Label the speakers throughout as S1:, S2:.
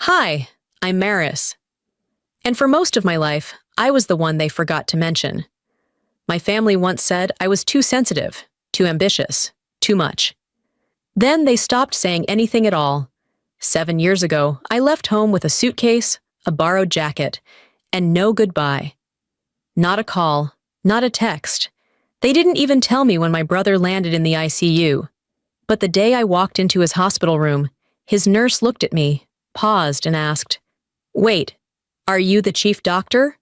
S1: Hi, I'm Maris. And for most of my life, I was the one they forgot to mention. My family once said I was too sensitive, too ambitious, too much. Then they stopped saying anything at all. 7 years ago, I left home with a suitcase, a borrowed jacket, and no goodbye. Not a call, not a text. They didn't even tell me when my brother landed in the ICU. But the day I walked into his hospital room, his nurse looked at me, paused, and asked, "Wait, are you the chief doctor?"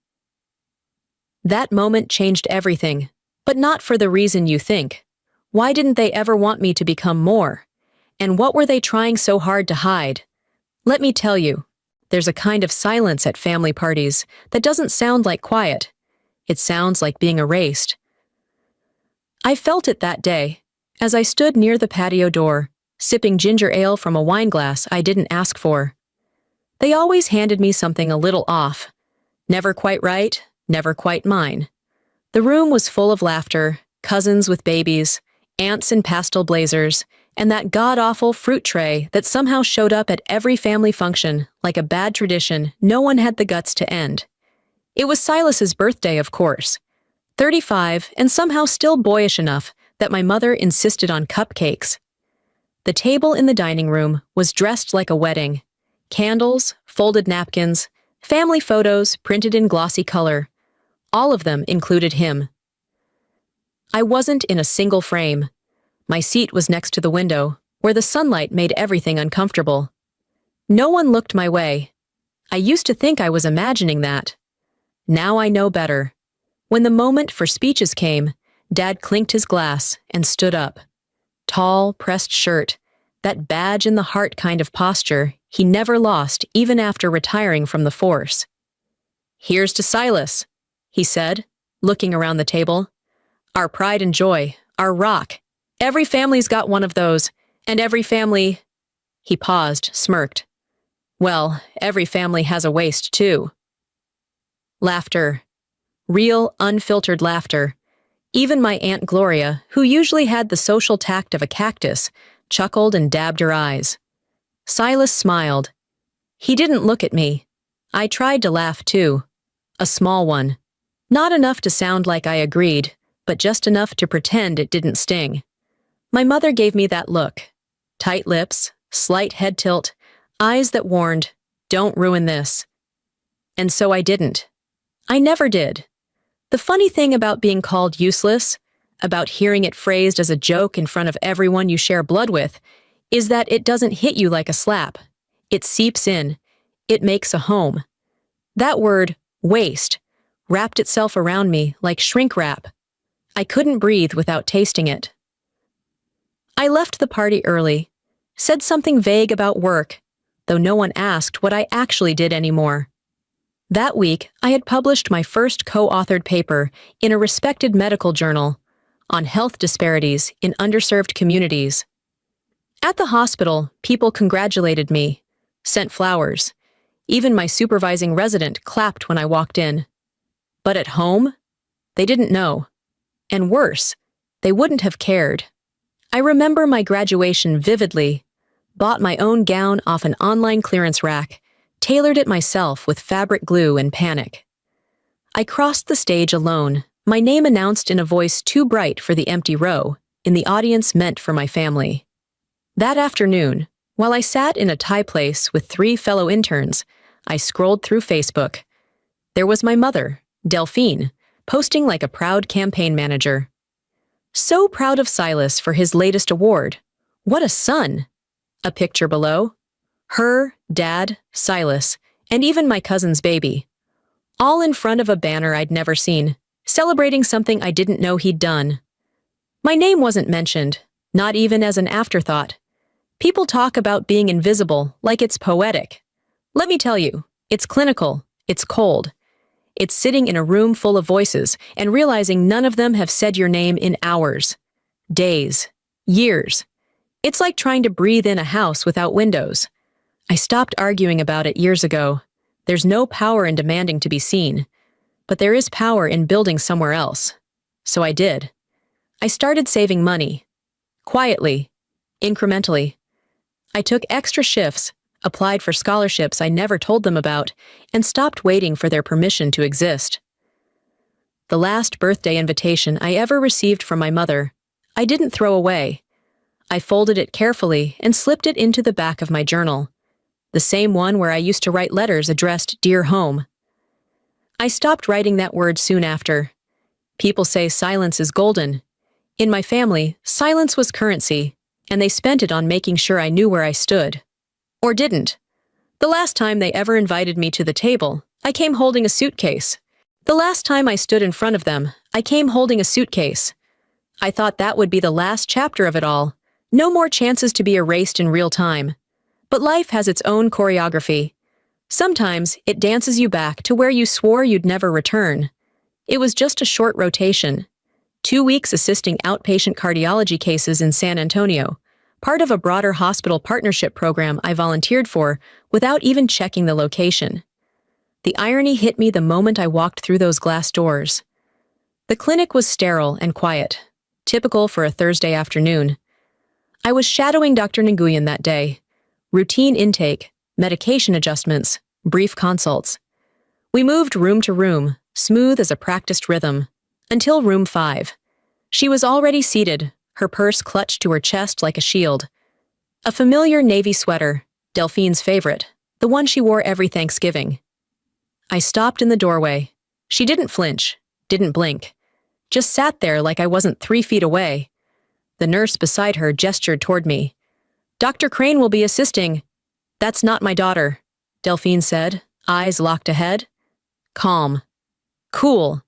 S1: That moment changed everything, but not for the reason you think. Why didn't they ever want me to become more? And what were they trying so hard to hide? Let me tell you, there's a kind of silence at family parties that doesn't sound like quiet. It sounds like being erased. I felt it that day, as I stood near the patio door, sipping ginger ale from a wine glass I didn't ask for. They always handed me something a little off. Never quite right, never quite mine. The room was full of laughter, cousins with babies, aunts in pastel blazers, and that god-awful fruit tray that somehow showed up at every family function like a bad tradition no one had the guts to end. It was Silas's birthday, of course. 35 and somehow still boyish enough that my mother insisted on cupcakes. The table in the dining room was dressed like a wedding. Candles, folded napkins, family photos printed in glossy color. All of them included him. I wasn't in a single frame. My seat was next to the window, where the sunlight made everything uncomfortable. No one looked my way. I used to think I was imagining that. Now I know better. When the moment for speeches came, Dad clinked his glass and stood up. Tall, pressed shirt, that badge in the heart kind of posture he never lost even after retiring from the force. "Here's to Silas," he said, looking around the table. "Our pride and joy, our rock. Every family's got one of those, and every family—" He paused, smirked. "Well, every family has a waist, too." Laughter. Real, unfiltered laughter. Even my Aunt Gloria, who usually had the social tact of a cactus, chuckled and dabbed her eyes. Silas smiled. He didn't look at me. I tried to laugh too. A small one. Not enough to sound like I agreed, but just enough to pretend it didn't sting. My mother gave me that look. Tight lips, slight head tilt, eyes that warned, "Don't ruin this." And so I didn't. I never did. The funny thing about being called useless, about hearing it phrased as a joke in front of everyone you share blood with, is that it doesn't hit you like a slap. It seeps in. It makes a home. That word, waste, wrapped itself around me like shrink wrap. I couldn't breathe without tasting it. I left the party early, said something vague about work, though no one asked what I actually did anymore. That week, I had published my first co-authored paper in a respected medical journal on health disparities in underserved communities. At the hospital, people congratulated me, sent flowers. Even my supervising resident clapped when I walked in. But at home, they didn't know. And worse, they wouldn't have cared. I remember my graduation vividly, bought my own gown off an online clearance rack, tailored it myself with fabric glue and panic. I crossed the stage alone, my name announced in a voice too bright for the empty row, in the audience meant for my family. That afternoon, while I sat in a Thai place with 3 fellow interns, I scrolled through Facebook. There was my mother, Delphine, posting like a proud campaign manager. "So proud of Silas for his latest award. What a son!" A picture below. Her, Dad, Silas, and even my cousin's baby. All in front of a banner I'd never seen, celebrating something I didn't know he'd done. My name wasn't mentioned, not even as an afterthought. People talk about being invisible like it's poetic. Let me tell you, it's clinical, it's cold. It's sitting in a room full of voices and realizing none of them have said your name in hours, days, years. It's like trying to breathe in a house without windows. I stopped arguing about it years ago. There's no power in demanding to be seen, but there is power in building somewhere else. So I did. I started saving money. Quietly. Incrementally. I took extra shifts, applied for scholarships I never told them about, and stopped waiting for their permission to exist. The last birthday invitation I ever received from my mother, I didn't throw away. I folded it carefully and slipped it into the back of my journal, the same one where I used to write letters addressed Dear Home. I stopped writing that word soon after. People say silence is golden. In my family, silence was currency, and they spent it on making sure I knew where I stood. Or didn't. The last time they ever invited me to the table, I came holding a suitcase. The last time I stood in front of them, I came holding a suitcase. I thought that would be the last chapter of it all. No more chances to be erased in real time. But life has its own choreography. Sometimes it dances you back to where you swore you'd never return. It was just a short rotation. 2 weeks assisting outpatient cardiology cases in San Antonio, part of a broader hospital partnership program I volunteered for without even checking the location. The irony hit me the moment I walked through those glass doors. The clinic was sterile and quiet, typical for a Thursday afternoon. I was shadowing Dr. Nguyen that day. Routine intake, medication adjustments, brief consults. We moved room to room, smooth as a practiced rhythm, until room 5. She was already seated, her purse clutched to her chest like a shield. A familiar navy sweater, Delphine's favorite, the one she wore every Thanksgiving. I stopped in the doorway. She didn't flinch, didn't blink, just sat there like I wasn't 3 feet away. The nurse beside her gestured toward me. "Dr. Crane will be assisting." "That's not my daughter," Delphine said, eyes locked ahead. Calm. Cool.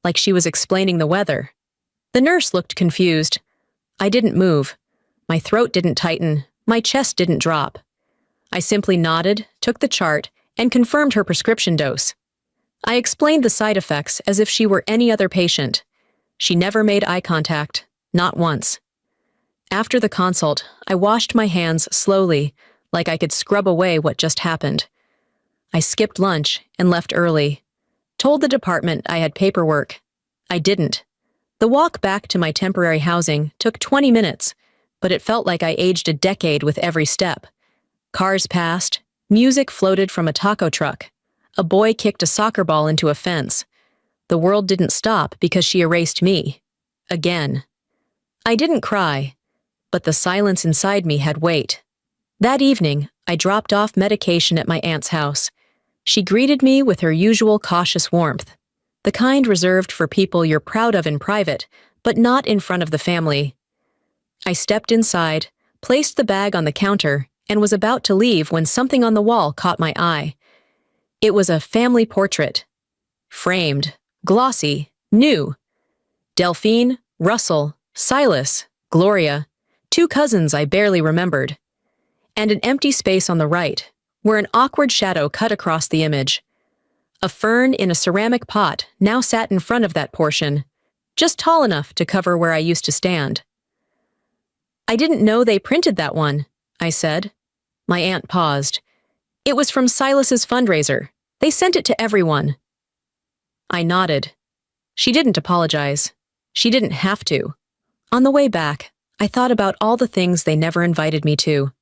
S1: Like she was explaining the weather. The nurse looked confused. I didn't move. My throat didn't tighten. My chest didn't drop. I simply nodded, took the chart, and confirmed her prescription dose. I explained the side effects as if she were any other patient. She never made eye contact, not once. After the consult, I washed my hands slowly, like I could scrub away what just happened. I skipped lunch and left early. Told the department I had paperwork. I didn't. The walk back to my temporary housing took 20 minutes, but it felt like I aged a decade with every step. Cars passed, music floated from a taco truck. A boy kicked a soccer ball into a fence. The world didn't stop because she erased me. Again. I didn't cry, but the silence inside me had weight. That evening, I dropped off medication at my aunt's house. She greeted me with her usual cautious warmth, the kind reserved for people you're proud of in private, but not in front of the family. I stepped inside, placed the bag on the counter, and was about to leave when something on the wall caught my eye. It was a family portrait. Framed, glossy, new. Delphine, Russell, Silas, Gloria, 2 cousins I barely remembered. And an empty space on the right, where an awkward shadow cut across the image. A fern in a ceramic pot now sat in front of that portion, just tall enough to cover where I used to stand. "I didn't know they printed that one," I said. My aunt paused. "It was from Silas's fundraiser. They sent it to everyone." I nodded. She didn't apologize. She didn't have to. On the way back, I thought about all the things they never invited me to.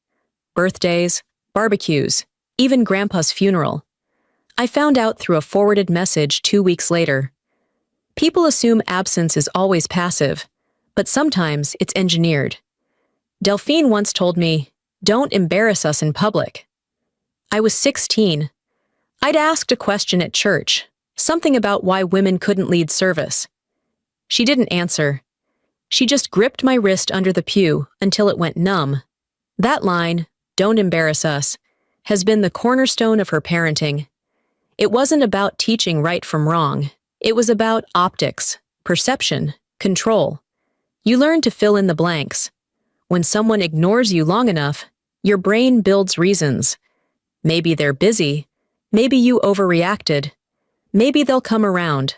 S1: Birthdays, barbecues, even Grandpa's funeral. I found out through a forwarded message 2 weeks later. People assume absence is always passive, but sometimes it's engineered. Delphine once told me, "Don't embarrass us in public." I was 16. I'd asked a question at church, something about why women couldn't lead service. She didn't answer. She just gripped my wrist under the pew until it went numb. That line, "Don't embarrass us," has been the cornerstone of her parenting. It wasn't about teaching right from wrong. It was about optics, perception, control. You learn to fill in the blanks. When someone ignores you long enough, your brain builds reasons. Maybe they're busy. Maybe you overreacted. Maybe they'll come around.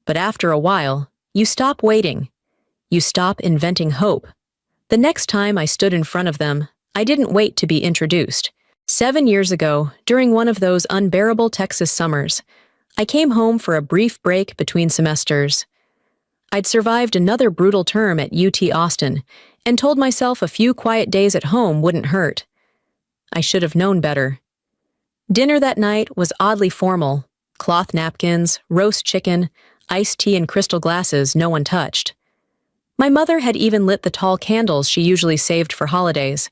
S1: But after a while, you stop waiting. You stop inventing hope. The next time I stood in front of them, I didn't wait to be introduced. 7 years ago, during one of those unbearable Texas summers, I came home for a brief break between semesters. I'd survived another brutal term at UT Austin and told myself a few quiet days at home wouldn't hurt. I should have known better. Dinner that night was oddly formal. Cloth napkins, roast chicken, iced tea in crystal glasses no one touched. My mother had even lit the tall candles she usually saved for holidays.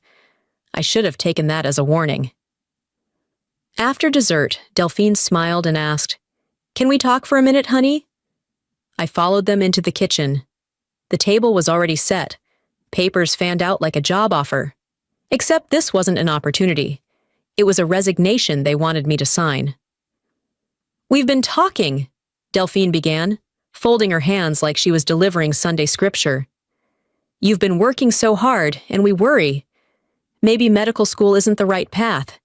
S1: I should have taken that as a warning. After dessert, Delphine smiled and asked, "Can we talk for a minute, honey?" I followed them into the kitchen. The table was already set, papers fanned out like a job offer. Except this wasn't an opportunity. It was a resignation they wanted me to sign. "We've been talking," Delphine began, folding her hands like she was delivering Sunday scripture. "You've been working so hard, and we worry. Maybe medical school isn't the right path.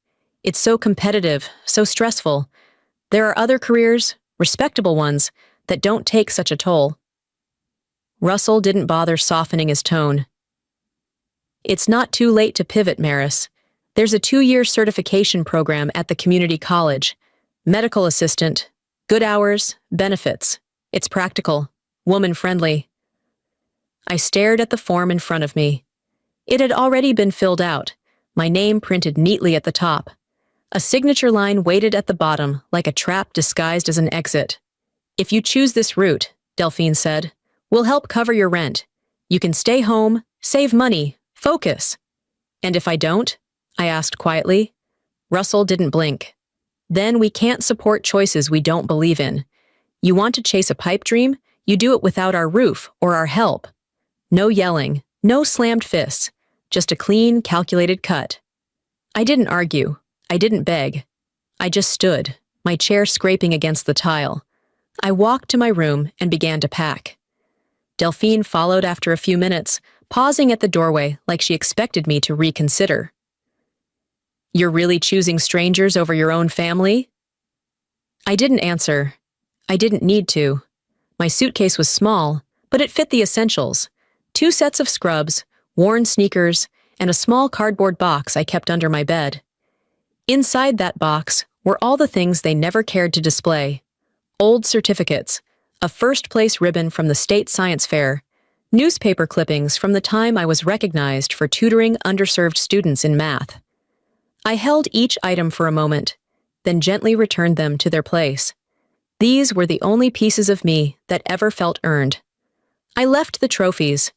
S1: It's so competitive, so stressful. There are other careers, respectable ones, that don't take such a toll." Russell didn't bother softening his tone. "It's not too late to pivot, Maris. There's a 2-year certification program at the community college. Medical assistant, good hours, benefits. It's practical, woman-friendly." I stared at the form in front of me. It had already been filled out, my name printed neatly at the top. A signature line waited at the bottom like a trap disguised as an exit. "If you choose this route," Delphine said, "we'll help cover your rent. You can stay home, save money, focus." "And if I don't?" I asked quietly. Russell didn't blink. "Then we can't support choices we don't believe in. You want to chase a pipe dream? You do it without our roof or our help. No yelling, no slammed fists, just a clean, calculated cut." I didn't argue. I didn't beg. I just stood, my chair scraping against the tile. I walked to my room and began to pack. Delphine followed after a few minutes, pausing at the doorway like she expected me to reconsider. "You're really choosing strangers over your own family?" I didn't answer. I didn't need to. My suitcase was small, but it fit the essentials. 2 sets of scrubs, worn sneakers, and a small cardboard box I kept under my bed. Inside that box were all the things they never cared to display. Old certificates, a first-place ribbon from the state science fair, newspaper clippings from the time I was recognized for tutoring underserved students in math. I held each item for a moment, then gently returned them to their place. These were the only pieces of me that ever felt earned. I left the trophies.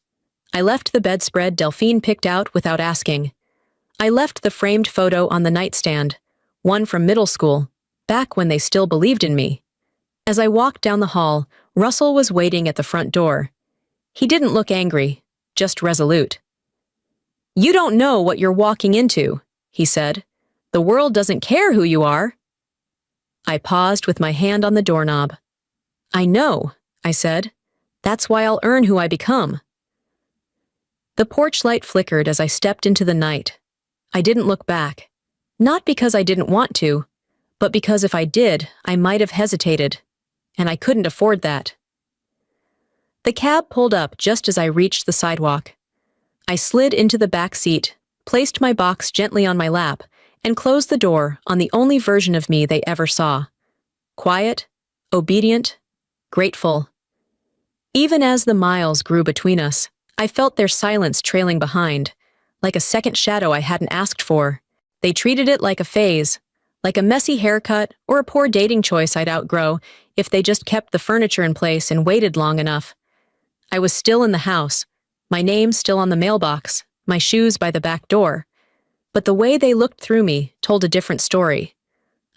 S1: I left the bedspread Delphine picked out without asking. I left the framed photo on the nightstand, one from middle school, back when they still believed in me. As I walked down the hall, Russell was waiting at the front door. He didn't look angry, just resolute. "You don't know what you're walking into," he said. "The world doesn't care who you are." I paused with my hand on the doorknob. "I know," I said. "That's why I'll earn who I become." The porch light flickered as I stepped into the night. I didn't look back. Not because I didn't want to, but because if I did, I might have hesitated. And I couldn't afford that. The cab pulled up just as I reached the sidewalk. I slid into the back seat, placed my box gently on my lap, and closed the door on the only version of me they ever saw. Quiet, obedient, grateful. Even as the miles grew between us, I felt their silence trailing behind, like a second shadow I hadn't asked for. They treated it like a phase, like a messy haircut or a poor dating choice I'd outgrow if they just kept the furniture in place and waited long enough. I was still in the house, my name still on the mailbox, my shoes by the back door. But the way they looked through me told a different story.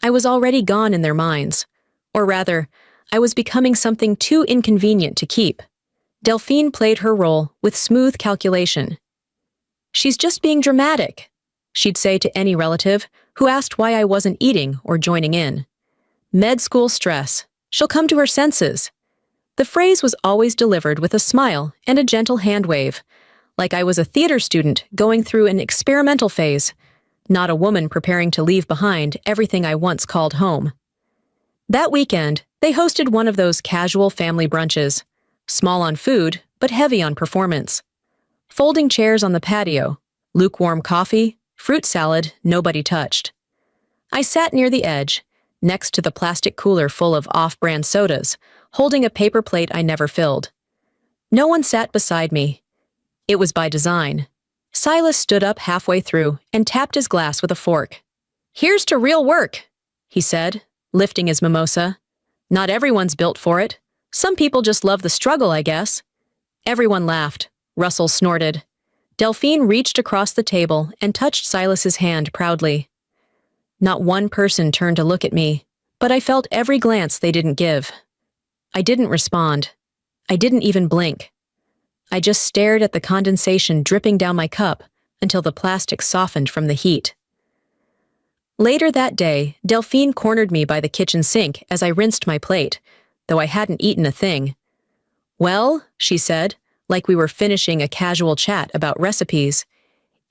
S1: I was already gone in their minds. Or rather, I was becoming something too inconvenient to keep. Delphine played her role with smooth calculation. "She's just being dramatic," she'd say to any relative who asked why I wasn't eating or joining in. "Med school stress. She'll come to her senses." The phrase was always delivered with a smile and a gentle hand wave, like I was a theater student going through an experimental phase, not a woman preparing to leave behind everything I once called home. That weekend, they hosted one of those casual family brunches, small on food, but heavy on performance. Folding chairs on the patio, lukewarm coffee, fruit salad nobody touched. I sat near the edge, next to the plastic cooler full of off-brand sodas, holding a paper plate I never filled. No one sat beside me. It was by design. Silas stood up halfway through and tapped his glass with a fork. "Here's to real work," he said, lifting his mimosa. "Not everyone's built for it. Some people just love the struggle, I guess." Everyone laughed. Russell snorted. Delphine reached across the table and touched Silas's hand proudly. Not one person turned to look at me, but I felt every glance they didn't give. I didn't respond. I didn't even blink. I just stared at the condensation dripping down my cup until the plastic softened from the heat. Later that day, Delphine cornered me by the kitchen sink as I rinsed my plate, though I hadn't eaten a thing. "Well," she said, like we were finishing a casual chat about recipes,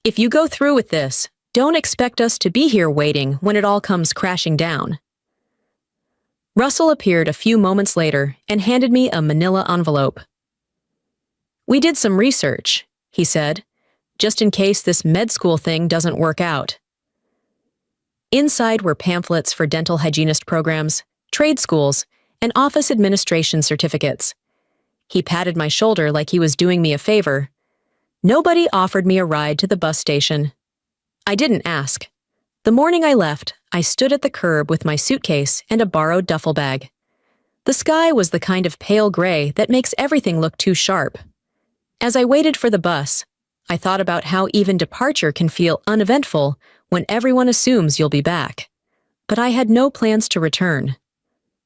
S1: "if you go through with this, don't expect us to be here waiting when it all comes crashing down." Russell appeared a few moments later and handed me a manila envelope. "We did some research," he said, "just in case this med school thing doesn't work out." Inside were pamphlets for dental hygienist programs, trade schools, and office administration certificates. He patted my shoulder like he was doing me a favor. Nobody offered me a ride to the bus station. I didn't ask. The morning I left, I stood at the curb with my suitcase and a borrowed duffel bag. The sky was the kind of pale gray that makes everything look too sharp. As I waited for the bus, I thought about how even departure can feel uneventful when everyone assumes you'll be back. But I had no plans to return.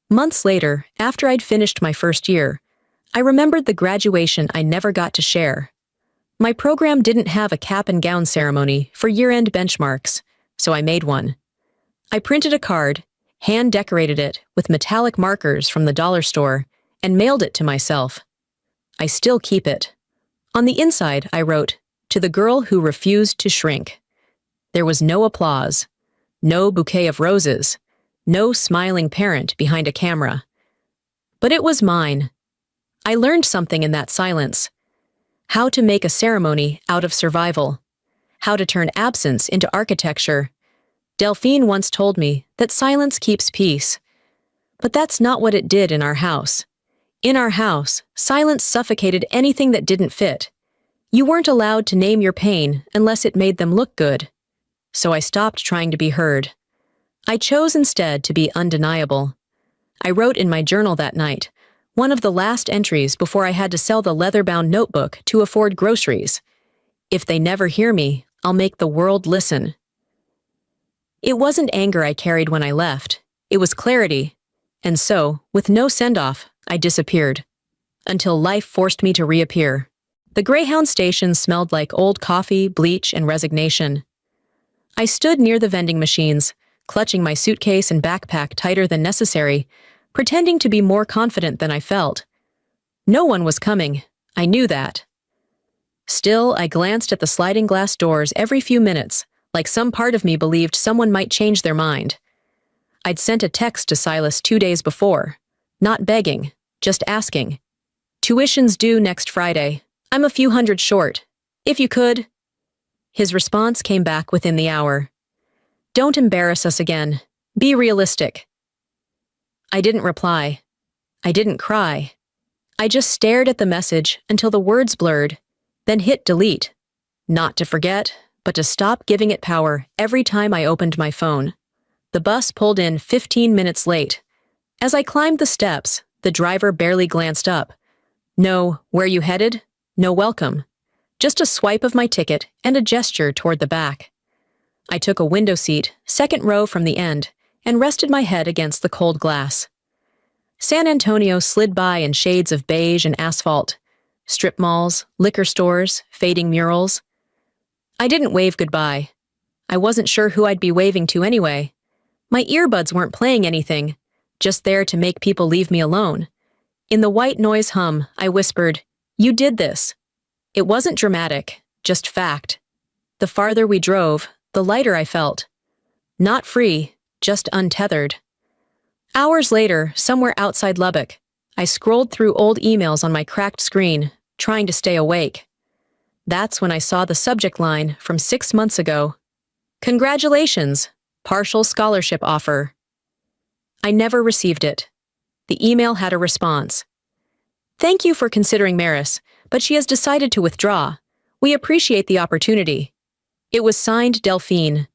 S1: Months later, after I'd finished my first year, I remembered the graduation I never got to share. My program didn't have a cap and gown ceremony for year-end benchmarks, so I made one. I printed a card, hand-decorated it with metallic markers from the dollar store, and mailed it to myself. I still keep it. On the inside, I wrote, "To the girl who refused to shrink." There was no applause, no bouquet of roses, no smiling parent behind a camera. But it was mine. I learned something in that silence. How to make a ceremony out of survival. How to turn absence into architecture. Delphine once told me that silence keeps peace. But that's not what it did in our house. In our house, silence suffocated anything that didn't fit. You weren't allowed to name your pain unless it made them look good. So I stopped trying to be heard. I chose instead to be undeniable. I wrote in my journal that night, one of the last entries before I had to sell the leather-bound notebook to afford groceries. "If they never hear me, I'll make the world listen." It wasn't anger I carried when I left. It was clarity. And so, with no send-off, I disappeared. Until life forced me to reappear. The Greyhound station smelled like old coffee, bleach, and resignation. I stood near the vending machines, clutching my suitcase and backpack tighter than necessary, pretending to be more confident than I felt. No one was coming. I knew that. Still, I glanced at the sliding glass doors every few minutes, like some part of me believed someone might change their mind. I'd sent a text to Silas 2 days before. Not begging, just asking. "Tuition's due next Friday. I'm a few hundred short. If you could." His response came back within the hour. "Don't embarrass us again. Be realistic." I didn't reply. I didn't cry. I just stared at the message until the words blurred, then hit delete. Not to forget, but to stop giving it power every time I opened my phone. The bus pulled in 15 minutes late. As I climbed the steps, the driver barely glanced up. No, "Where you headed?" No welcome. Just a swipe of my ticket and a gesture toward the back. I took a window seat, second row from the end, and rested my head against the cold glass. San Antonio slid by in shades of beige and asphalt. Strip malls, liquor stores, fading murals. I didn't wave goodbye. I wasn't sure who I'd be waving to anyway. My earbuds weren't playing anything, just there to make people leave me alone. In the white noise hum, I whispered, "You did this." It wasn't dramatic, just fact. The farther we drove, the lighter I felt. Not free, just untethered. Hours later, somewhere outside Lubbock, I scrolled through old emails on my cracked screen, trying to stay awake. That's when I saw the subject line from 6 months ago. "Congratulations, partial scholarship offer." I never received it. The email had a response. "Thank you for considering Maris, but she has decided to withdraw. We appreciate the opportunity. It was signed Delphine,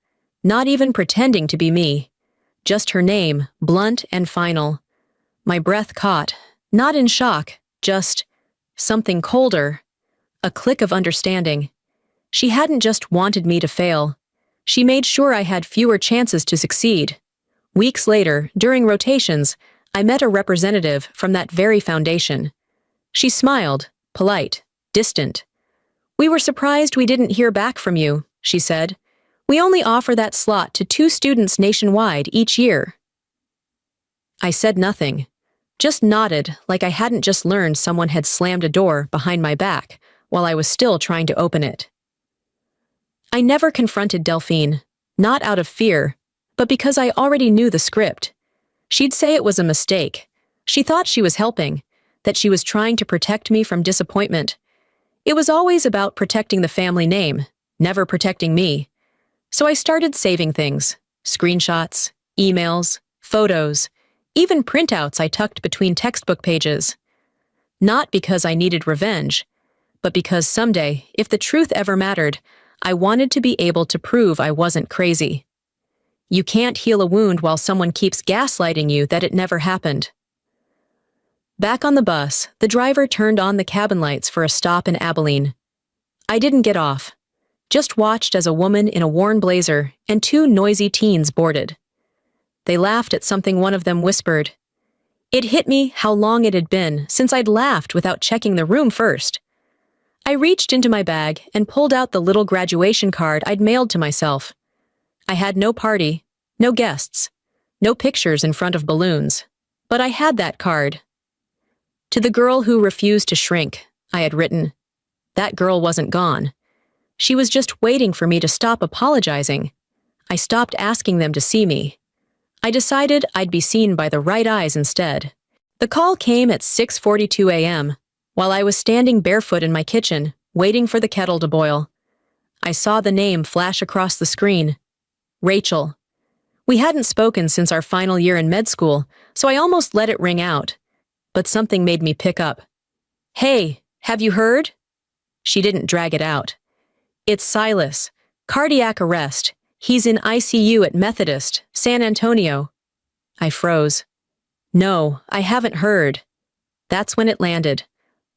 S1: not even pretending to be me. Just her name, blunt and final. My breath caught, not in shock, just something colder. A click of understanding. She hadn't just wanted me to fail. She made sure I had fewer chances to succeed. Weeks later, during rotations, I met a representative from that very foundation. She smiled, polite, distant. "We were surprised we didn't hear back from you," she said. "We only offer that slot to 2 students nationwide each year." I said nothing, just nodded like I hadn't just learned someone had slammed a door behind my back while I was still trying to open it. I never confronted Delphine, not out of fear, but because I already knew the script. She'd say it was a mistake. She thought she was helping, that she was trying to protect me from disappointment. It was always about protecting the family name, never protecting me. So I started saving things, screenshots, emails, photos, even printouts I tucked between textbook pages. Not because I needed revenge, but because someday, if the truth ever mattered, I wanted to be able to prove I wasn't crazy. You can't heal a wound while someone keeps gaslighting you that it never happened. Back on the bus, the driver turned on the cabin lights for a stop in Abilene. I didn't get off, just watched as a woman in a worn blazer and 2 noisy teens boarded. They laughed at something one of them whispered. It hit me how long it had been since I'd laughed without checking the room first. I reached into my bag and pulled out the little graduation card I'd mailed to myself. I had no party, no guests, no pictures in front of balloons, but I had that card. To the girl who refused to shrink, I had written. That girl wasn't gone. She was just waiting for me to stop apologizing. I stopped asking them to see me. I decided I'd be seen by the right eyes instead. The call came at 6:42 a.m., while I was standing barefoot in my kitchen, waiting for the kettle to boil. I saw the name flash across the screen. Rachel. We hadn't spoken since our final year in med school, so I almost let it ring out. But something made me pick up. "Hey, have you heard?" She didn't drag it out. "It's Silas. Cardiac arrest. He's in ICU at Methodist, San Antonio." I froze. "No, I haven't heard." That's when it landed,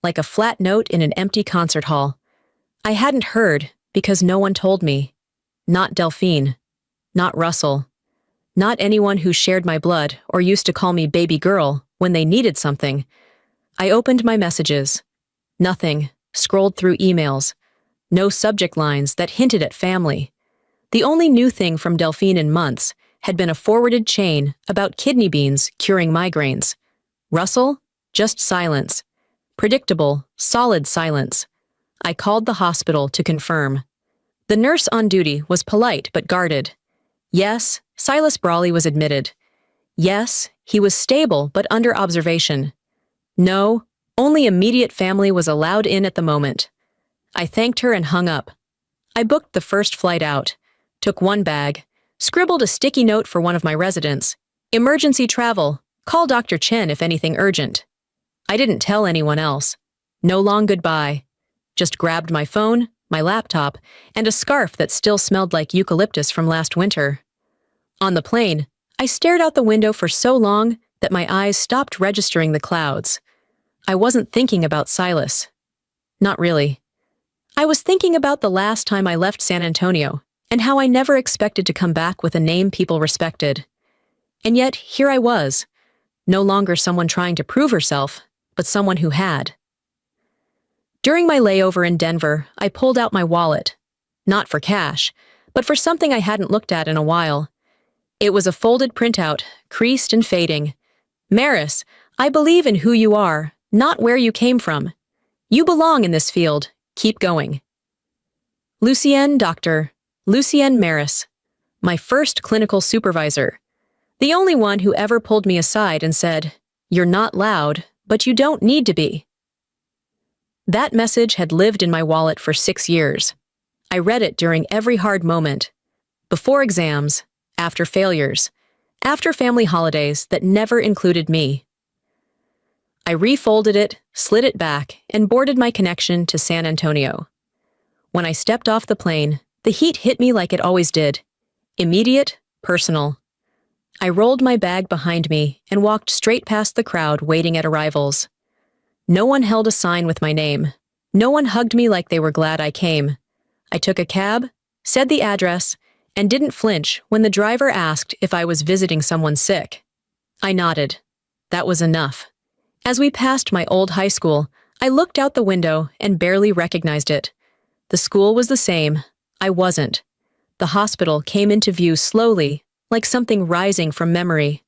S1: like a flat note in an empty concert hall. I hadn't heard because no one told me. Not Delphine. Not Russell. Not anyone who shared my blood or used to call me baby girl when they needed something. I opened my messages. Nothing. Scrolled through emails. No subject lines that hinted at family. The only new thing from Delphine in months had been a forwarded chain about kidney beans curing migraines. Russell? Just silence. Predictable, solid silence. I called the hospital to confirm. The nurse on duty was polite but guarded. Yes, Silas Brawley was admitted. Yes, he was stable but under observation. No, only immediate family was allowed in at the moment. I thanked her and hung up. I booked the first flight out, took one bag, scribbled a sticky note for one of my residents. Emergency travel. Call Dr. Chen if anything urgent. I didn't tell anyone else. No long goodbye. Just grabbed my phone, my laptop, and a scarf that still smelled like eucalyptus from last winter. On the plane, I stared out the window for so long that my eyes stopped registering the clouds. I wasn't thinking about Silas. Not really. I was thinking about the last time I left San Antonio and how I never expected to come back with a name people respected. And yet, here I was, no longer someone trying to prove herself, but someone who had. During my layover in Denver, I pulled out my wallet. Not for cash, but for something I hadn't looked at in a while. It was a folded printout, creased and fading. "Maris, I believe in who you are, not where you came from. You belong in this field. Keep going." Lucienne Dr. Lucienne Maris, my first clinical supervisor. The only one who ever pulled me aside and said, "You're not loud, but you don't need to be." That message had lived in my wallet for 6 years. I read it during every hard moment. Before exams, after failures, after family holidays that never included me. I refolded it, slid it back, and boarded my connection to San Antonio. When I stepped off the plane, the heat hit me like it always did. Immediate, personal. I rolled my bag behind me and walked straight past the crowd waiting at arrivals. No one held a sign with my name. No one hugged me like they were glad I came. I took a cab, said the address, and didn't flinch when the driver asked if I was visiting someone sick. I nodded. That was enough. As we passed my old high school, I looked out the window and barely recognized it. The school was the same. I wasn't. The hospital came into view slowly, like something rising from memory.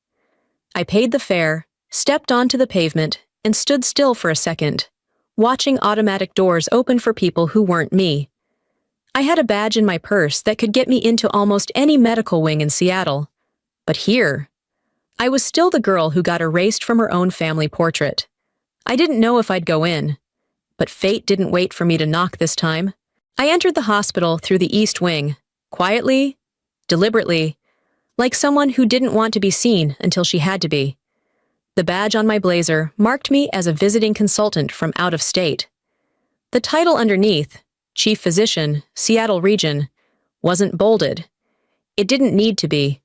S1: I paid the fare, stepped onto the pavement, and stood still for a second, watching automatic doors open for people who weren't me. I had a badge in my purse that could get me into almost any medical wing in Seattle. But here, I was still the girl who got erased from her own family portrait. I didn't know if I'd go in, but fate didn't wait for me to knock this time. I entered the hospital through the East Wing, quietly, deliberately, like someone who didn't want to be seen until she had to be. The badge on my blazer marked me as a visiting consultant from out of state. The title underneath, Chief Physician, Seattle Region, wasn't bolded. It didn't need to be.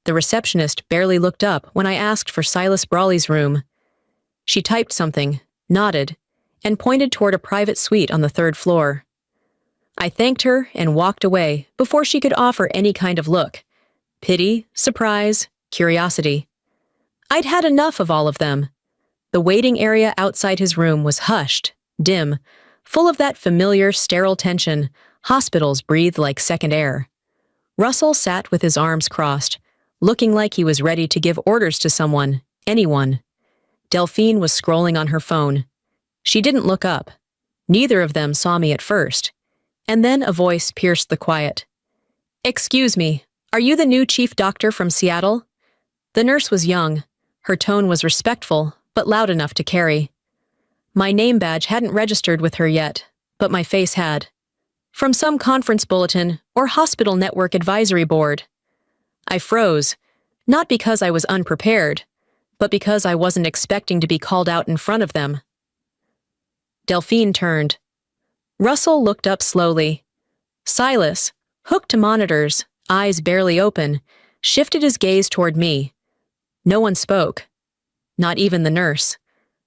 S1: The receptionist barely looked up when I asked for Silas Brawley's room. She typed something, nodded, and pointed toward a private suite on the 3rd floor. I thanked her and walked away before she could offer any kind of look. Pity, surprise, curiosity. I'd had enough of all of them. The waiting area outside his room was hushed, dim, full of that familiar sterile tension hospitals breathe like second air. Russell sat with his arms crossed, looking like he was ready to give orders to someone, anyone. Delphine was scrolling on her phone. She didn't look up. Neither of them saw me at first. And then a voice pierced the quiet. "Excuse me, are you the new chief doctor from Seattle?" The nurse was young. Her tone was respectful, but loud enough to carry. My name badge hadn't registered with her yet, but my face had. From some conference bulletin or hospital network advisory board. I froze, not because I was unprepared, but because I wasn't expecting to be called out in front of them. Delphine turned. Russell looked up slowly. Silas, hooked to monitors, eyes barely open, shifted his gaze toward me. No one spoke. Not even the nurse.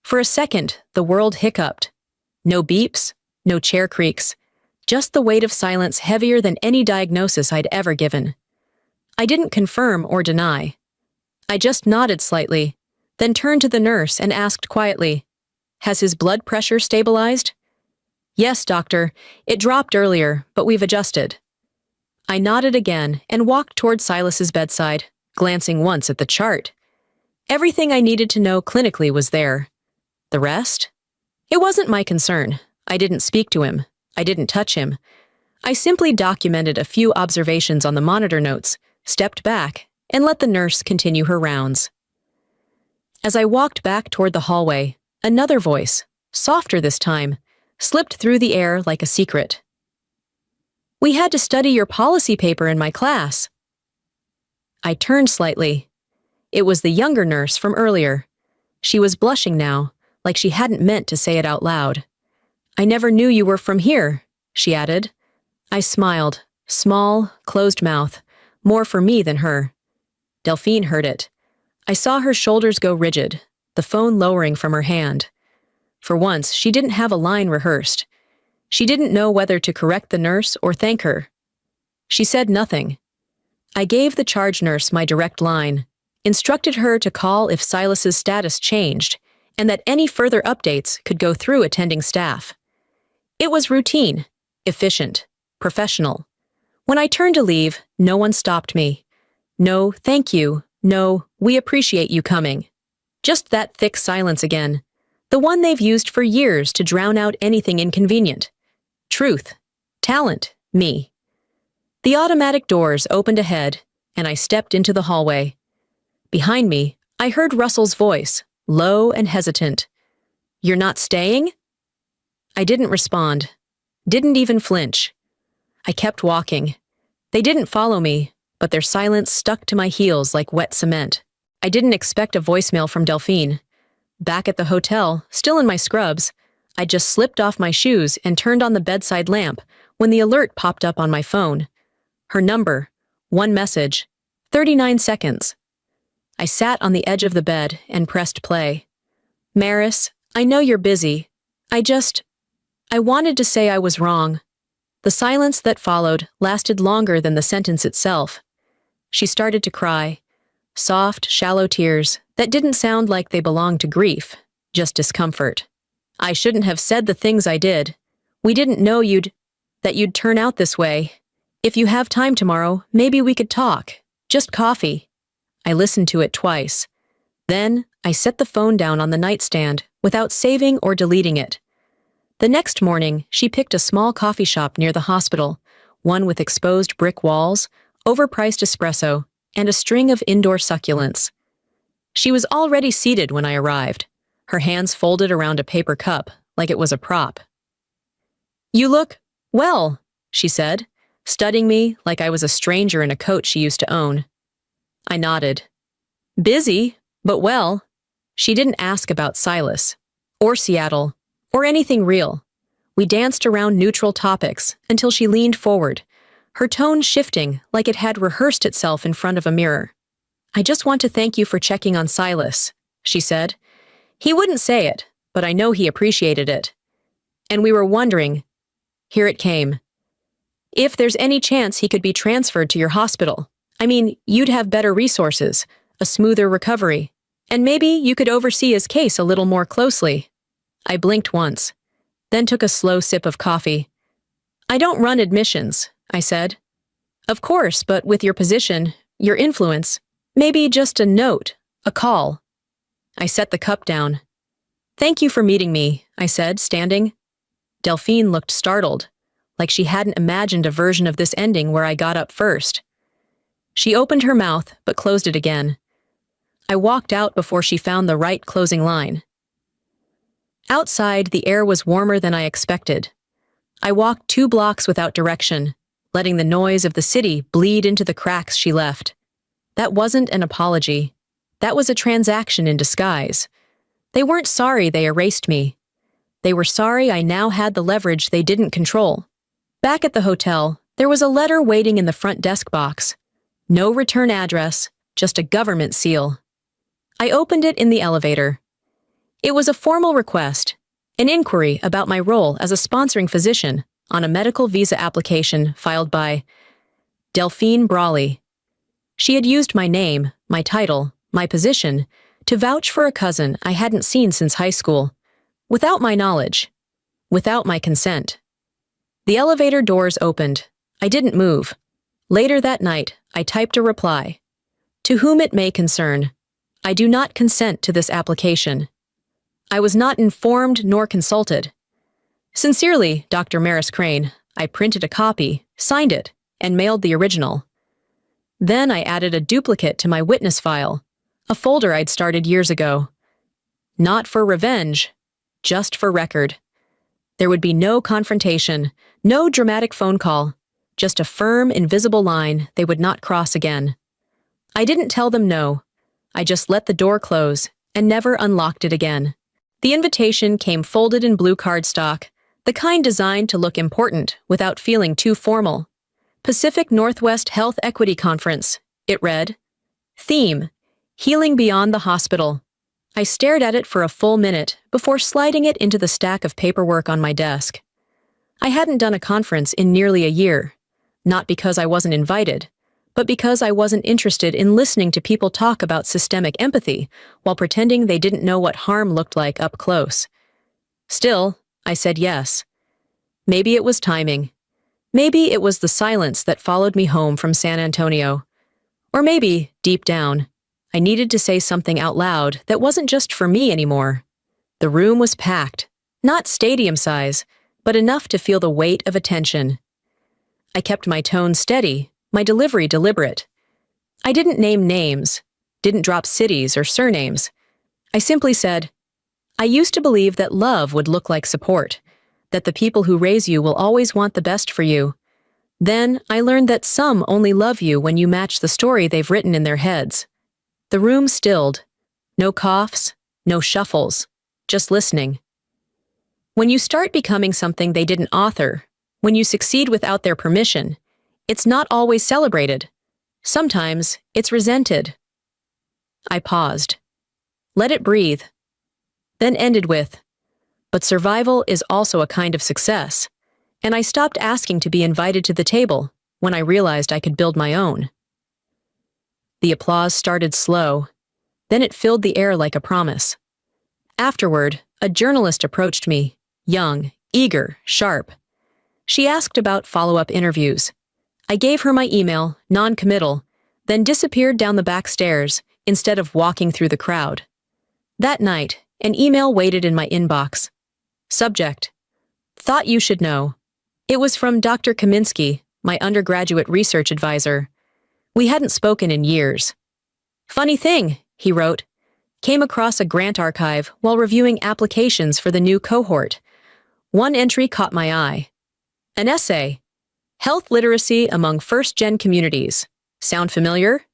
S1: For a second, the world hiccuped. No beeps, no chair creaks, just the weight of silence heavier than any diagnosis I'd ever given. I didn't confirm or deny. I just nodded slightly, then turned to the nurse and asked quietly, "Has his blood pressure stabilized?" "Yes, doctor. It dropped earlier, but we've adjusted." I nodded again and walked toward Silas's bedside, glancing once at the chart. Everything I needed to know clinically was there. The rest? It wasn't my concern. I didn't speak to him. I didn't touch him. I simply documented a few observations on the monitor notes, stepped back, and let the nurse continue her rounds. As I walked back toward the hallway, another voice, softer this time, slipped through the air like a secret. "We had to study your policy paper in my class." I turned slightly. It was the younger nurse from earlier. She was blushing now, like she hadn't meant to say it out loud. "I never knew you were from here," she added. I smiled, small, closed mouth, more for me than her. Delphine heard it. I saw her shoulders go rigid, the phone lowering from her hand. For once, she didn't have a line rehearsed. She didn't know whether to correct the nurse or thank her. She said nothing. I gave the charge nurse my direct line, instructed her to call if Silas's status changed, and that any further updates could go through attending staff. It was routine, efficient, professional. When I turned to leave, no one stopped me. No, thank you. No, we appreciate you coming. Just that thick silence again. The one they've used for years to drown out anything inconvenient. Truth. Talent. Me. The automatic doors opened ahead, and I stepped into the hallway. Behind me, I heard Russell's voice, low and hesitant. "You're not staying?" I didn't respond. Didn't even flinch. I kept walking. They didn't follow me, but their silence stuck to my heels like wet cement. I didn't expect a voicemail from Delphine. Back at the hotel, still in my scrubs, I just slipped off my shoes and turned on the bedside lamp when the alert popped up on my phone. Her number, one message, 39 seconds. I sat on the edge of the bed and pressed play. Maris, I know you're busy. I wanted to say I was wrong. The silence that followed lasted longer than the sentence itself. She started to cry. Soft, shallow tears that didn't sound like they belonged to grief, just discomfort. I shouldn't have said the things I did. We didn't know that you'd turn out this way. If you have time tomorrow, maybe we could talk. Just coffee. I listened to it twice. Then, I set the phone down on the nightstand without saving or deleting it. The next morning, she picked a small coffee shop near the hospital, one with exposed brick walls, overpriced espresso, and a string of indoor succulents. She was already seated when I arrived, her hands folded around a paper cup like it was a prop. "You look well," she said, studying me like I was a stranger in a coat she used to own. I nodded. "Busy, but well." She didn't ask about Silas, or Seattle, or anything real. We danced around neutral topics until she leaned forward, her tone shifting like it had rehearsed itself in front of a mirror. "I just want to thank you for checking on Silas," she said. "He wouldn't say it, but I know he appreciated it. And we were wondering," here it came, "if there's any chance he could be transferred to your hospital. I mean, you'd have better resources, a smoother recovery, and maybe you could oversee his case a little more closely." I blinked once, then took a slow sip of coffee. "I don't run admissions," I said. "Of course, but with your position, your influence, maybe just a note, a call." I set the cup down. "Thank you for meeting me," I said, standing. Delphine looked startled, like she hadn't imagined a version of this ending where I got up first. She opened her mouth, but closed it again. I walked out before she found the right closing line. Outside, the air was warmer than I expected. I walked 2 blocks without direction, letting the noise of the city bleed into the cracks she left. That wasn't an apology. That was a transaction in disguise. They weren't sorry they erased me. They were sorry I now had the leverage they didn't control. Back at the hotel, there was a letter waiting in the front desk box. No return address, just a government seal. I opened it in the elevator. It was a formal request, an inquiry about my role as a sponsoring physician on a medical visa application filed by Delphine Brawley. She had used my name, my title, my position, to vouch for a cousin I hadn't seen since high school, without my knowledge, without my consent. The elevator doors opened. I didn't move. Later that night, I typed a reply. "To whom it may concern, I do not consent to this application." I was not informed nor consulted. "Sincerely, Dr. Maris Crane," I printed a copy, signed it, and mailed the original. Then I added a duplicate to my witness file, a folder I'd started years ago. Not for revenge, just for record. There would be no confrontation, no dramatic phone call, just a firm, invisible line they would not cross again. I didn't tell them no. I just let the door close and never unlocked it again. The invitation came folded in blue cardstock, the kind designed to look important without feeling too formal. Pacific Northwest Health Equity Conference, it read. Theme, Healing Beyond the Hospital. I stared at it for a full minute before sliding it into the stack of paperwork on my desk. I hadn't done a conference in nearly a year, not because I wasn't invited, but because I wasn't interested in listening to people talk about systemic empathy while pretending they didn't know what harm looked like up close. Still, I said yes. Maybe it was timing. Maybe it was the silence that followed me home from San Antonio. Or maybe, deep down, I needed to say something out loud that wasn't just for me anymore. The room was packed, not stadium size, but enough to feel the weight of attention. I kept my tone steady, my delivery deliberate. I didn't name names, didn't drop cities or surnames. I simply said, I used to believe that love would look like support, that the people who raise you will always want the best for you. Then I learned that some only love you when you match the story they've written in their heads. The room stilled. No coughs, no shuffles, just listening. When you start becoming something they didn't author, When you succeed without their permission, it's not always celebrated. Sometimes it's resented. I paused. Let it breathe. Then ended with, but survival is also a kind of success, and I stopped asking to be invited to the table when I realized I could build my own. The applause started slow, then it filled the air like a promise. Afterward, a journalist approached me, young, eager, sharp. She asked about follow-up interviews. I gave her my email, non-committal, then disappeared down the back stairs instead of walking through the crowd. That night, an email waited in my inbox. Subject: Thought you should know. It was from Dr. Kaminsky, my undergraduate research advisor. We hadn't spoken in years. Funny thing, he wrote, came across a grant archive while reviewing applications for the new cohort. One entry caught my eye. An essay. Health literacy among first-gen communities. Sound familiar?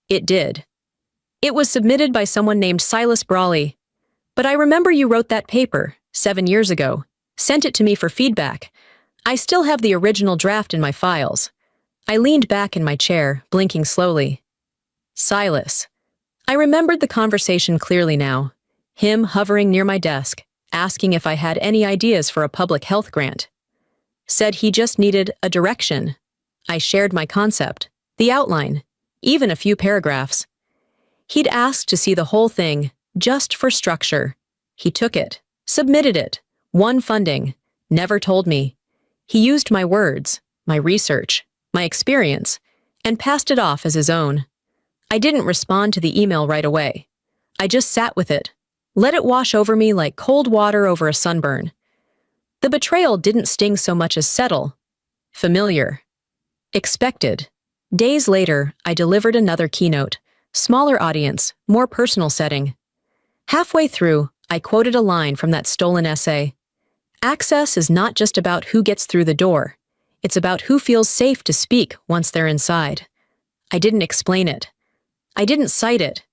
S1: It did. It was submitted by someone named Silas Brawley. But I remember you wrote that paper 7 years ago, sent it to me for feedback. I still have the original draft in my files. I leaned back in my chair, blinking slowly. Silas. I remembered the conversation clearly now. Him hovering near my desk, asking if I had any ideas for a public health grant. Said he just needed a direction. I shared my concept, the outline, even a few paragraphs. He'd asked to see the whole thing, just for structure. He took it, submitted it, won funding, never told me. He used my words, my research, my experience, and passed it off as his own. I didn't respond to the email right away. I just sat with it, let it wash over me like cold water over a sunburn. The betrayal didn't sting so much as settle. Familiar. Expected. Days later, I delivered another keynote, smaller audience, more personal setting. Halfway through, I quoted a line from that stolen essay. Access is not just about who gets through the door. It's about who feels safe to speak once they're inside. I didn't explain it. I didn't cite it.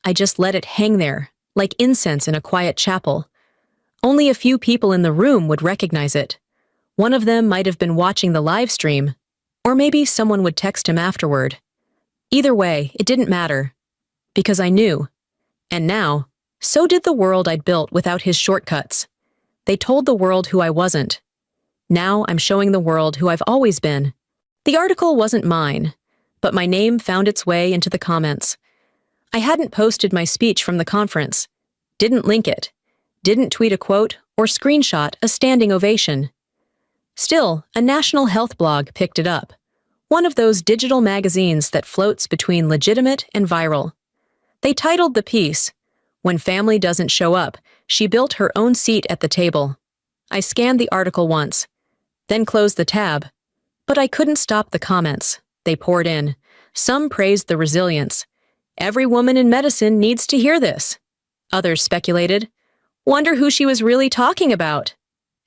S1: I just let it hang there, like incense in a quiet chapel. Only a few people in the room would recognize it. One of them might have been watching the live stream, or maybe someone would text him afterward. Either way, it didn't matter, because I knew. And now, so did the world I'd built without his shortcuts. They told the world who I wasn't. Now I'm showing the world who I've always been. The article wasn't mine, but my name found its way into the comments. I hadn't posted my speech from the conference, didn't link it, didn't tweet a quote or screenshot a standing ovation. Still, a national health blog picked it up, one of those digital magazines that floats between legitimate and viral. They titled the piece, "When Family Doesn't Show Up, She Built Her Own Seat at the Table." I scanned the article once, then closed the tab, but I couldn't stop the comments. They poured in. Some praised the resilience. Every woman in medicine needs to hear this. Others speculated. Wonder who she was really talking about.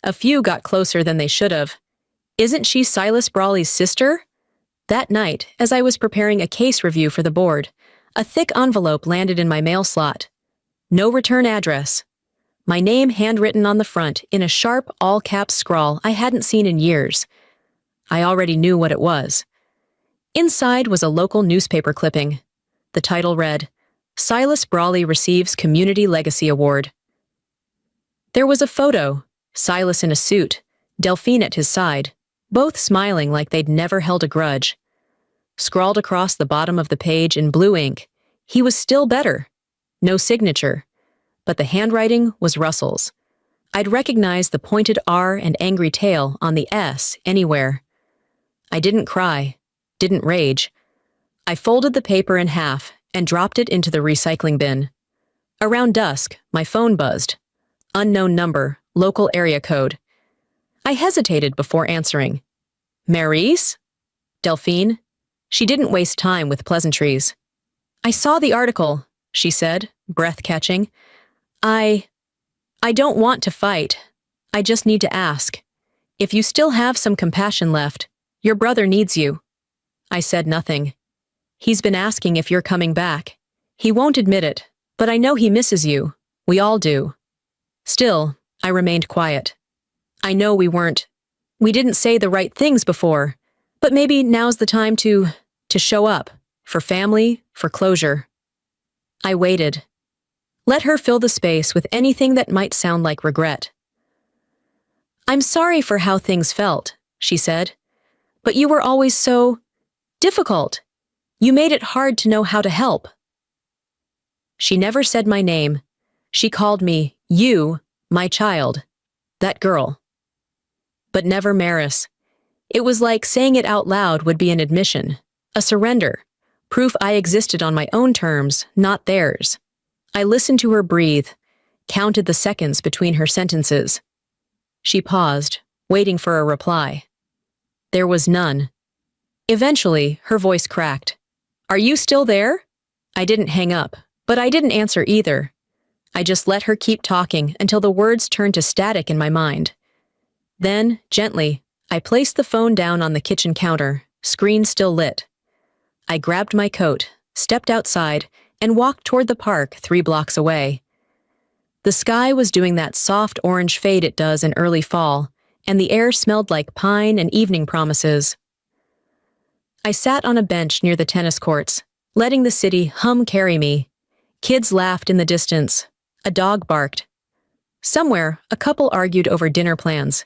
S1: A few got closer than they should have. Isn't she Silas Brawley's sister? That night, as I was preparing a case review for the board, a thick envelope landed in my mail slot. No return address. My name handwritten on the front in a sharp, all-caps scrawl I hadn't seen in years. I already knew what it was. Inside was a local newspaper clipping. The title read, "Silas Brawley Receives Community Legacy Award." There was a photo, Silas in a suit, Delphine at his side, both smiling like they'd never held a grudge. Scrawled across the bottom of the page in blue ink, he was still better. No signature, but the handwriting was Russell's. I'd recognize the pointed R and angry tail on the S anywhere. I didn't cry, didn't rage. I folded the paper in half and dropped it into the recycling bin. Around dusk, my phone buzzed. Unknown number, local area code. I hesitated before answering. Maurice? Delphine? She didn't waste time with pleasantries. I saw the article, she said, breath catching. I don't want to fight. I just need to ask. If you still have some compassion left, your brother needs you. I said nothing. He's been asking if you're coming back. He won't admit it, but I know he misses you. We all do. Still, I remained quiet. I know we weren't We didn't say the right things before, but maybe now's the time to show up. For family, for closure. I waited. Let her fill the space with anything that might sound like regret. I'm sorry for how things felt, she said. But you were always so difficult. You made it hard to know how to help. She never said my name. She called me, you, my child, that girl. But never Maris. It was like saying it out loud would be an admission, a surrender, proof I existed on my own terms, not theirs. I listened to her breathe, counted the seconds between her sentences. She paused, waiting for a reply. There was none. Eventually, her voice cracked. Are you still there? I didn't hang up, but I didn't answer either. I just let her keep talking until the words turned to static in my mind. Then, gently, I placed the phone down on the kitchen counter, screen still lit. I grabbed my coat, stepped outside, and walked toward the park 3 blocks away. The sky was doing that soft orange fade it does in early fall, and the air smelled like pine and evening promises. I sat on a bench near the tennis courts, letting the city carry me. Kids laughed in the distance. A dog barked. Somewhere, a couple argued over dinner plans.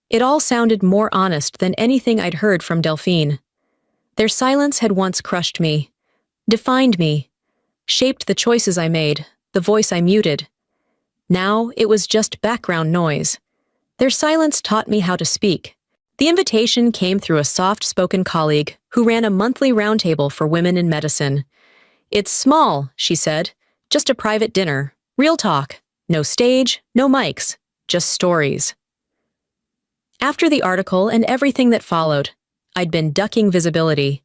S1: It all sounded more honest than anything I'd heard from Delphine. Their silence had once crushed me, defined me, shaped the choices I made, the voice I muted. Now it was just background noise. Their silence taught me how to speak. The invitation came through a soft-spoken colleague who ran a monthly roundtable for women in medicine. It's small, she said, just a private dinner, real talk, no stage, no mics, just stories. After the article and everything that followed, I'd been ducking visibility.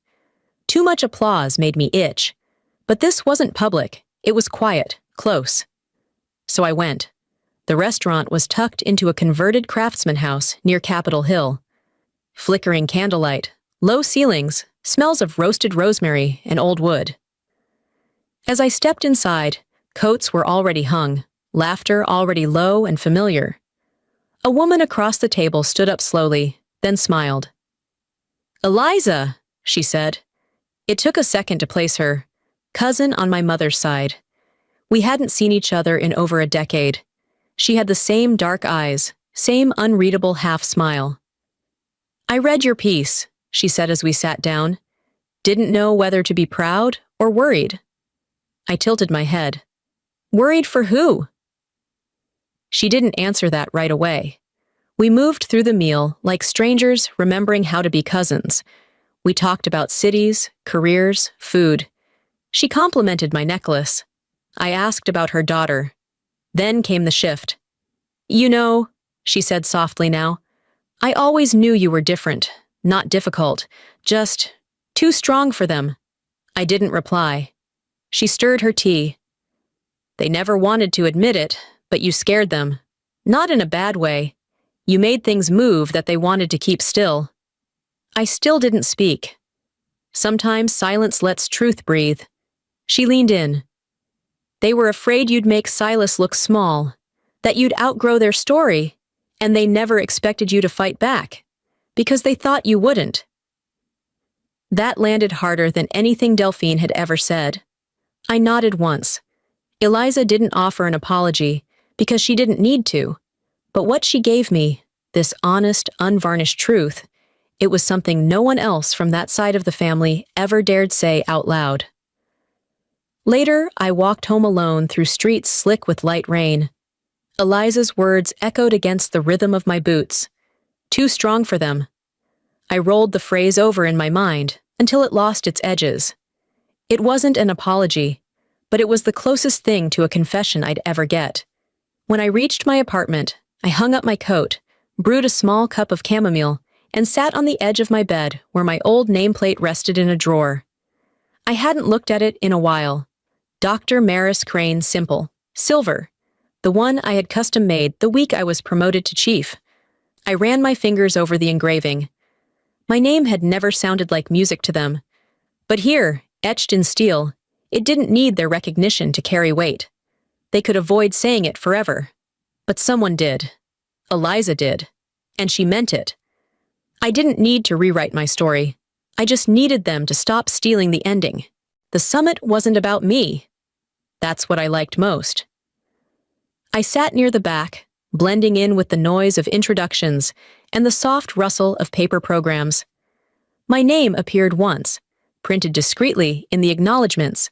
S1: Too much applause made me itch. But this wasn't public. It was quiet, close. So I went. The restaurant was tucked into a converted craftsman house near Capitol Hill. Flickering candlelight, low ceilings, smells of roasted rosemary and old wood. As I stepped inside, coats were already hung, laughter already low and familiar. A woman across the table stood up slowly, then smiled. Eliza, she said. It took a second to place her. Cousin on my mother's side. We hadn't seen each other in over a decade. She had the same dark eyes, same unreadable half-smile. I read your piece, she said as we sat down. Didn't know whether to be proud or worried. I tilted my head. Worried for who? She didn't answer that right away. We moved through the meal like strangers remembering how to be cousins. We talked about cities, careers, food. She complimented my necklace. I asked about her daughter. Then came the shift. You know, she said softly now, I always knew you were different, not difficult, just too strong for them. I didn't reply. She stirred her tea. They never wanted to admit it, but you scared them. Not in a bad way. You made things move that they wanted to keep still. I still didn't speak. Sometimes silence lets truth breathe. She leaned in. They were afraid you'd make Silas look small, that you'd outgrow their story, and they never expected you to fight back, because they thought you wouldn't. That landed harder than anything Delphine had ever said. I nodded once. Eliza didn't offer an apology, because she didn't need to. But what she gave me, this honest, unvarnished truth, it was something no one else from that side of the family ever dared say out loud. Later, I walked home alone through streets slick with light rain. Eliza's words echoed against the rhythm of my boots. Too strong for them. I rolled the phrase over in my mind until it lost its edges. It wasn't an apology, but it was the closest thing to a confession I'd ever get. When I reached my apartment, I hung up my coat, brewed a small cup of chamomile, and sat on the edge of my bed where my old nameplate rested in a drawer. I hadn't looked at it in a while. Dr. Maris Crane Simple, silver, the one I had custom-made the week I was promoted to chief. I ran my fingers over the engraving. My name had never sounded like music to them. But here, etched in steel, it didn't need their recognition to carry weight. They could avoid saying it forever. But someone did. Eliza did. And she meant it. I didn't need to rewrite my story. I just needed them to stop stealing the ending. The summit wasn't about me. That's what I liked most. I sat near the back, blending in with the noise of introductions and the soft rustle of paper programs. My name appeared once, printed discreetly in the acknowledgments.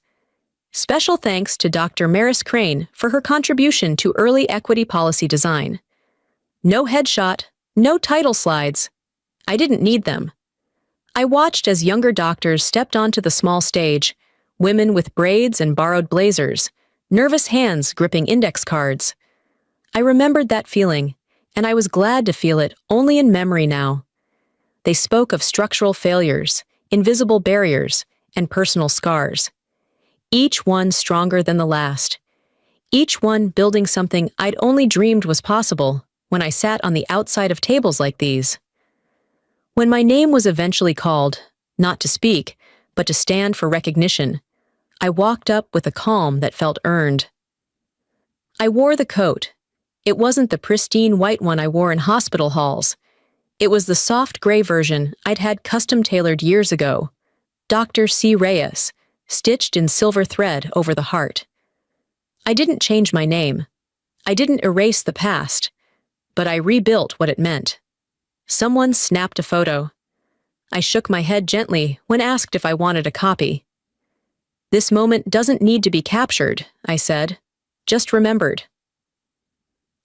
S1: Special thanks to Dr. Maris Crane for her contribution to early equity policy design. No headshot, no title slides. I didn't need them. I watched as younger doctors stepped onto the small stage, women with braids and borrowed blazers, nervous hands gripping index cards. I remembered that feeling, and I was glad to feel it only in memory now. They spoke of structural failures, invisible barriers, and personal scars. Each one stronger than the last. Each one building something I'd only dreamed was possible when I sat on the outside of tables like these. When my name was eventually called, not to speak, but to stand for recognition, I walked up with a calm that felt earned. I wore the coat. It wasn't the pristine white one I wore in hospital halls. It was the soft gray version I'd had custom-tailored years ago. Dr. C. Reyes, stitched in silver thread over the heart. I didn't change my name. I didn't erase the past, but I rebuilt what it meant. Someone snapped a photo. I shook my head gently when asked if I wanted a copy. "This moment doesn't need to be captured," I said, "just remembered."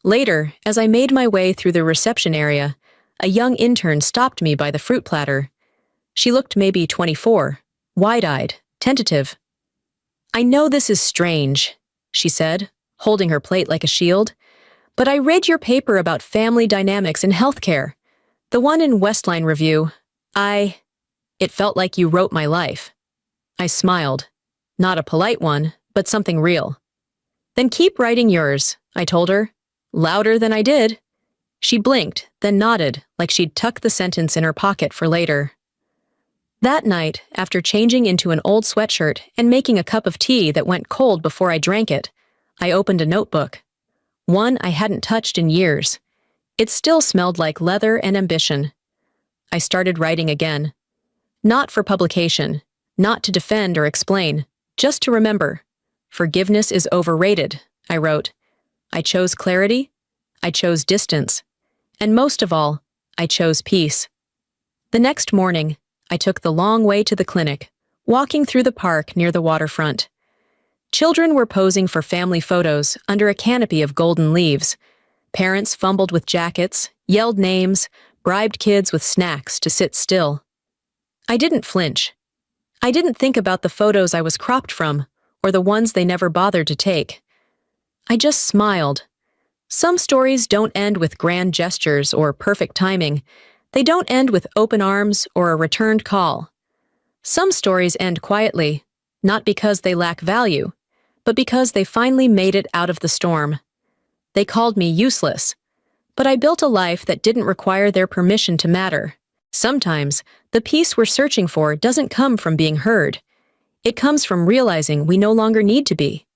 S1: Later, as I made my way through the reception area, a young intern stopped me by the fruit platter. She looked maybe 24, wide-eyed, tentative. "I know this is strange," she said, holding her plate like a shield, "but I read your paper about family dynamics in healthcare. The one in Westline Review. It felt like you wrote my life." I smiled. Not a polite one, but something real. "Then keep writing yours," I told her, louder than I did. She blinked, then nodded, like she'd tucked the sentence in her pocket for later. That night, after changing into an old sweatshirt and making a cup of tea that went cold before I drank it, I opened a notebook. One I hadn't touched in years. It still smelled like leather and ambition. I started writing again. Not for publication, not to defend or explain, just to remember. "Forgiveness is overrated," I wrote. I chose clarity. I chose distance. And most of all, I chose peace. The next morning, I took the long way to the clinic, walking through the park near the waterfront. Children were posing for family photos under a canopy of golden leaves. Parents fumbled with jackets, yelled names, bribed kids with snacks to sit still. I didn't flinch. I didn't think about the photos I was cropped from, or the ones they never bothered to take. I just smiled. Some stories don't end with grand gestures or perfect timing. They don't end with open arms or a returned call. Some stories end quietly, not because they lack value, but because they finally made it out of the storm. They called me useless, but I built a life that didn't require their permission to matter. Sometimes, the peace we're searching for doesn't come from being heard. It comes from realizing we no longer need to be.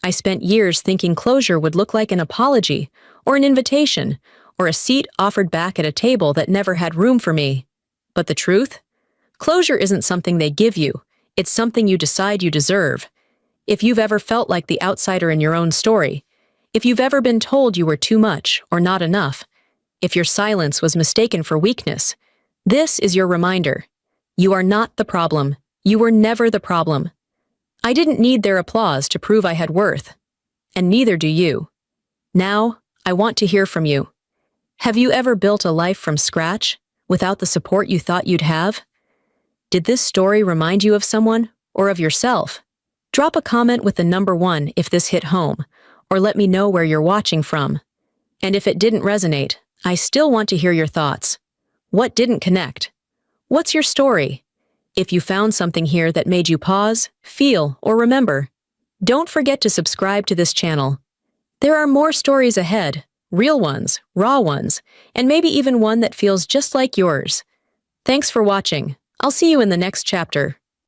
S1: I spent years thinking closure would look like an apology, or an invitation, or a seat offered back at a table that never had room for me. But the truth? Closure isn't something they give you. It's something you decide you deserve. If you've ever felt like the outsider in your own story, if you've ever been told you were too much or not enough, if your silence was mistaken for weakness, this is your reminder. You are not the problem. You were never the problem. I didn't need their applause to prove I had worth. And neither do you. Now, I want to hear from you. Have you ever built a life from scratch, without the support you thought you'd have? Did this story remind you of someone, or of yourself? Drop a comment with the number 1 if this hit home, or let me know where you're watching from. And if it didn't resonate, I still want to hear your thoughts. What didn't connect? What's your story? If you found something here that made you pause, feel, or remember, don't forget to subscribe to this channel. There are more stories ahead, real ones, raw ones, and maybe even one that feels just like yours. Thanks for watching. I'll see you in the next chapter.